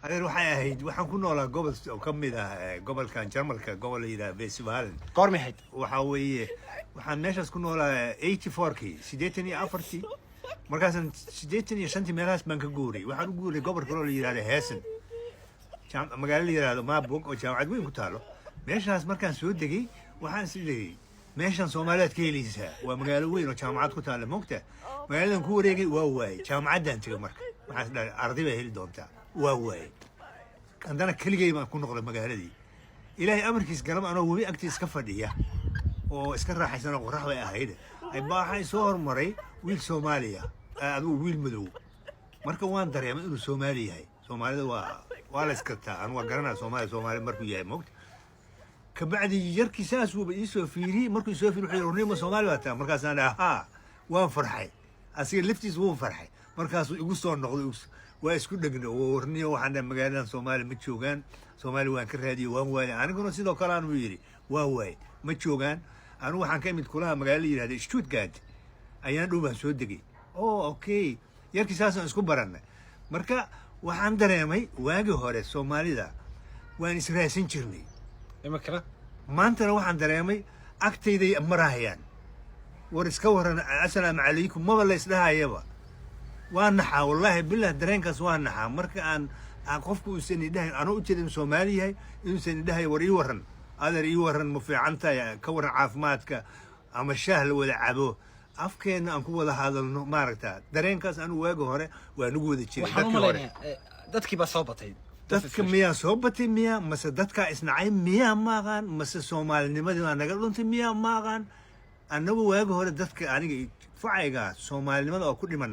هذا waxay ahayd waxaan ku noolaa gobol oo ka mid ah gobolkan Jarmalka gobol la yiraahdo Westfalen goorma ahayd waxa weeye waxaan meeshaas ku noolaa 84kii 84 markaasan 85 meelahaas baan ka guuray waxaan u guuray gobol kale oo la yiraahdo Hessen magaalada la yiraahdo Marburg oo jaamacad weyn ku taalo meeshaas markaan soo degay waxaan sidii meeshan Soomaaliyeed ka helaysaa waa magaalo weyn oo jaamacad ku taalo moogta magaaladan ku wareegay waa waay jaamacadan tagay marka waxaan dhahay arday bay heli doontaa waa waay عندنا كل جاي ما نكون نقول المجال دي إلهي أمرك يسكرم أنا وبي أكتي إسكفدية أو إسكر حسنا وراح ويأهيد أبغى حي صور مري ويل سوماليا أدو ويل مدو مركب وان دري من إنه سومالي هاي سومالي ولا إسكتها أنا وقرنا سومالي مركب جاي موت كبعد يجرك ساس وبيسوي فيري مركب يسوي في الحيروني ما سومالي وقتها مركز أنا ها وان فرحي أصير لفتيز وان فرحي مركز يقصون نقول واسكو دغنا ورني waxaan magaalada Soomaali ma joogan Soomaali waan ka raadiyo waan waay aniguna sidoo kale aan u yiri waa waay ma joogan anu waxaan ka mid kulaha magaalada yiraahdo Stuttgart ayaan dhowaan soo degay okay yarkii saasan isku baranay marka waxaan dareemay waagi hore Soomaalida waan israasin jirnay imaka maanta waxaan dareemay agtayday marahayaan war iska waran assalaamu calaykum ma wala isdhaayaba وأنا والله بالله درينكاس وأنا مرك أن أقفكوا سني ده أنا أجد سومالي هاي إنسان ده يوري ورن هذا يورن مفي عنتا يا كور عافماتك أما الشهل ولا عبوه أفكين أنكو ولا هذا الماركتا درينكاس أنا واجو هره ونقول ذي شيء دتك بصوبتي دتك مياه صوبتي مياه مس دتك إسنعين مياه ماغان مس سومال نمدي أنا قلت أنت مياه ماغان أنا واجو هره دتك أنا فعيقة سومال نمدي أو كل من